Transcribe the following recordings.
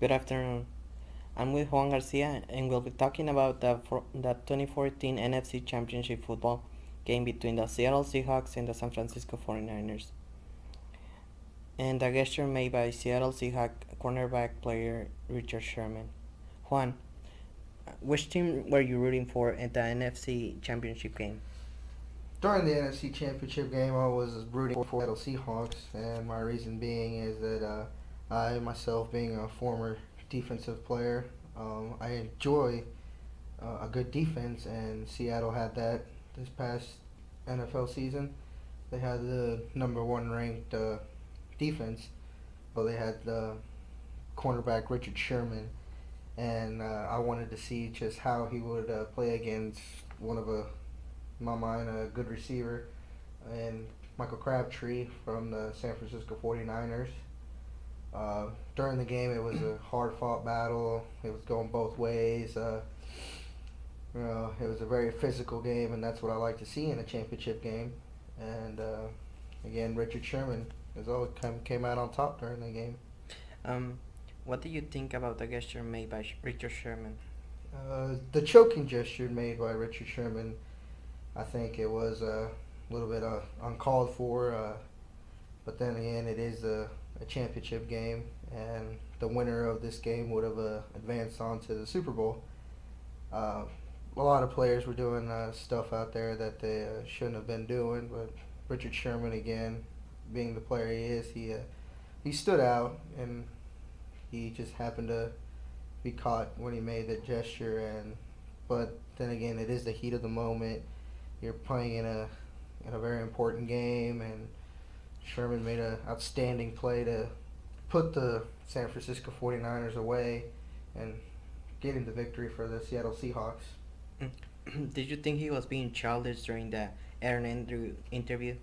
Good afternoon. I'm with Juan Garcia, and we'll be talking about the 2014 NFC Championship football game between the Seattle Seahawks and the San Francisco 49ers, and the gesture made by Seattle Seahawks cornerback player Richard Sherman. Juan, which team were you rooting for in the NFC Championship game? During the NFC Championship game, I was rooting for Seattle Seahawks, and my reason being is that I myself, being a former defensive player, I enjoy a good defense, and Seattle had that this past NFL season. They had the number one ranked defense, but they had the cornerback Richard Sherman, and I wanted to see just how he would play against one of in my mind, a good receiver, and Michael Crabtree from the San Francisco 49ers. During the game, it was a hard fought battle. It was going both ways. It was a very physical game, and that's what I like to see in a championship game. And again, Richard Sherman as always came out on top during the game. Um, what do you think about the gesture made by Richard Sherman? The choking gesture made by Richard Sherman, I think it was a little bit uncalled for. But then again, it is a championship game, and the winner of this game would have advanced on to the Super Bowl. Uh, a lot of players were doing stuff out there that they shouldn't have been doing, but Richard Sherman, again, being the player he is, he stood out, and he just happened to be caught when he made that gesture. And but then again, it is the heat of the moment. You're playing in a very important game, and Sherman made an outstanding play to put the San Francisco 49ers away and getting the victory for the Seattle Seahawks. Did you think he was being childish during the Aaron Andrew interview?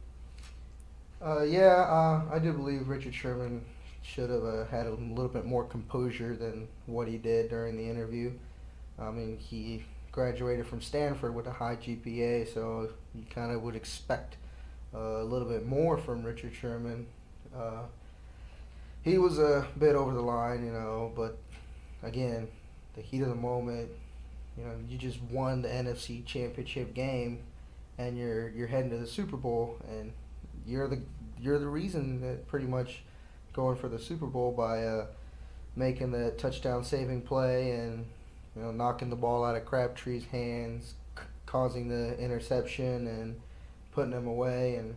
Yeah, I do believe Richard Sherman should have had a little bit more composure than what he did during the interview. I mean, he graduated from Stanford with a high GPA, so you kind of would expect a little bit more from Richard Sherman. Uh, he was a bit over the line, but again, the heat of the moment. You just won the NFC Championship game, and you're heading to the Super Bowl, and you're the you're the reason that pretty much going for the Super Bowl by making the touchdown saving play and knocking the ball out of Crabtree's hands, causing the interception and putting him away, and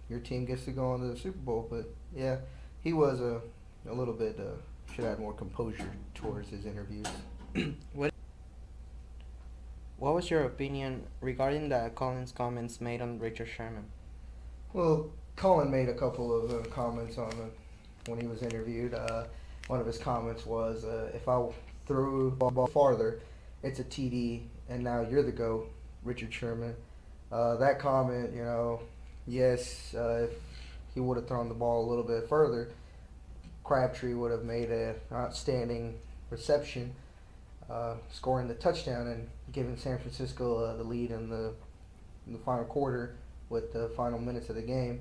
your team gets to go on to the Super Bowl. But yeah, he was a little bit should have more composure towards his interviews. what What was your opinion regarding the Collins comments made on Richard Sherman? Well, Colin made a couple of comments on when he was interviewed. One of his comments was, "If I threw the ball farther, it's a TD, and now you're the GOAT, Richard Sherman." That comment, yes, if he would have thrown the ball a little bit further, Crabtree would have made an outstanding reception, scoring the touchdown and giving San Francisco the lead in the final quarter with the final minutes of the game.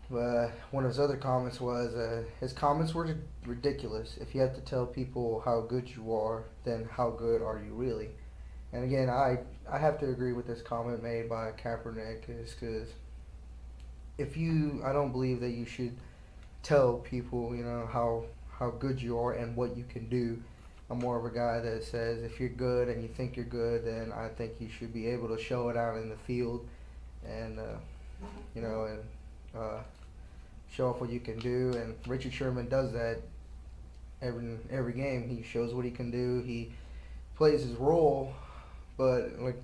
One of his other comments was his comments were ridiculous. If you have to tell people how good you are, then how good are you really? And again, I have to agree with this comment made by Kaepernick, is because I don't believe that you should tell people, how good you are and what you can do. I'm more of a guy that says if you're good and you think you're good, then I think you should be able to show it out in the field, and and show off what you can do. And Richard Sherman does that every game. He shows what he can do. He plays his role, but like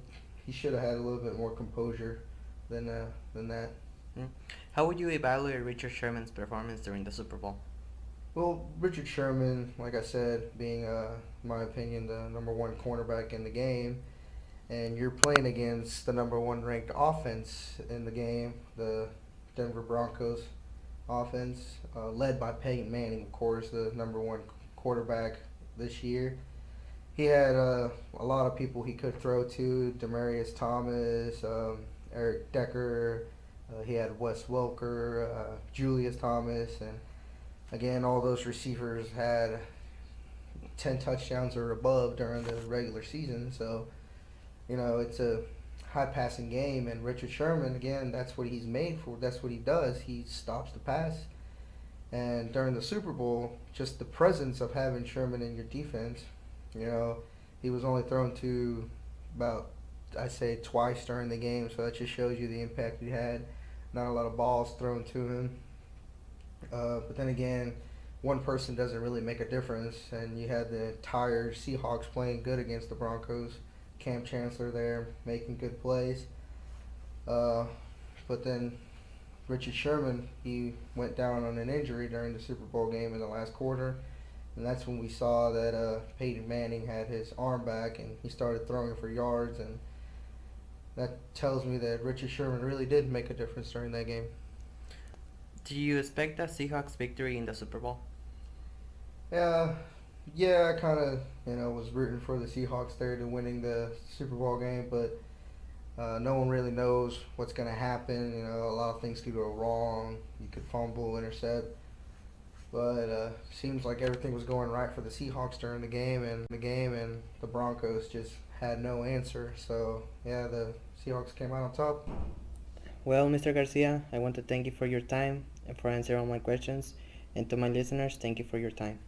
he should have had a little bit more composure than that. Mm. How would you evaluate Richard Sherman's performance during the Super Bowl? Well, Richard Sherman, like I said, being in my opinion, the number one cornerback in the game, and you're playing against the number one ranked offense in the game, the Denver Broncos offense, led by Peyton Manning, of course, the number one quarterback this year. He had a lot of people he could throw to: Demarius Thomas, Eric Decker. He had Wes Welker, Julius Thomas, and again, all those receivers had 10 touchdowns or above during the regular season. So, it's a high passing game, and Richard Sherman, again, that's what he's made for. That's what he does. He stops the pass. And during the Super Bowl, just the presence of having Sherman in your defense, you know, he was only thrown to about, I'd say, twice during the game. So that just shows you the impact he had. Not a lot of balls thrown to him. But then again, one person doesn't really make a difference, and you had the entire Seahawks playing good against the Broncos. Cam Chancellor there making good plays. Uh, but then Richard Sherman, he went down on an injury during the Super Bowl game in the last quarter, and that's when we saw that Peyton Manning had his arm back and he started throwing for yards, and that tells me that Richard Sherman really did make a difference during that game. Do you expect a Seahawks victory in the Super Bowl? Yeah, yeah, I kind of was rooting for the Seahawks there to winning the Super Bowl game, but no one really knows what's going to happen. A lot of things could go wrong. You could fumble, intercept. But seems like everything was going right for the Seahawks during the game, and the Broncos just had no answer. So yeah, the Seahawks came out on top. Well, Mr. Garcia, I want to thank you for your time and for answering all my questions. And to my listeners, thank you for your time.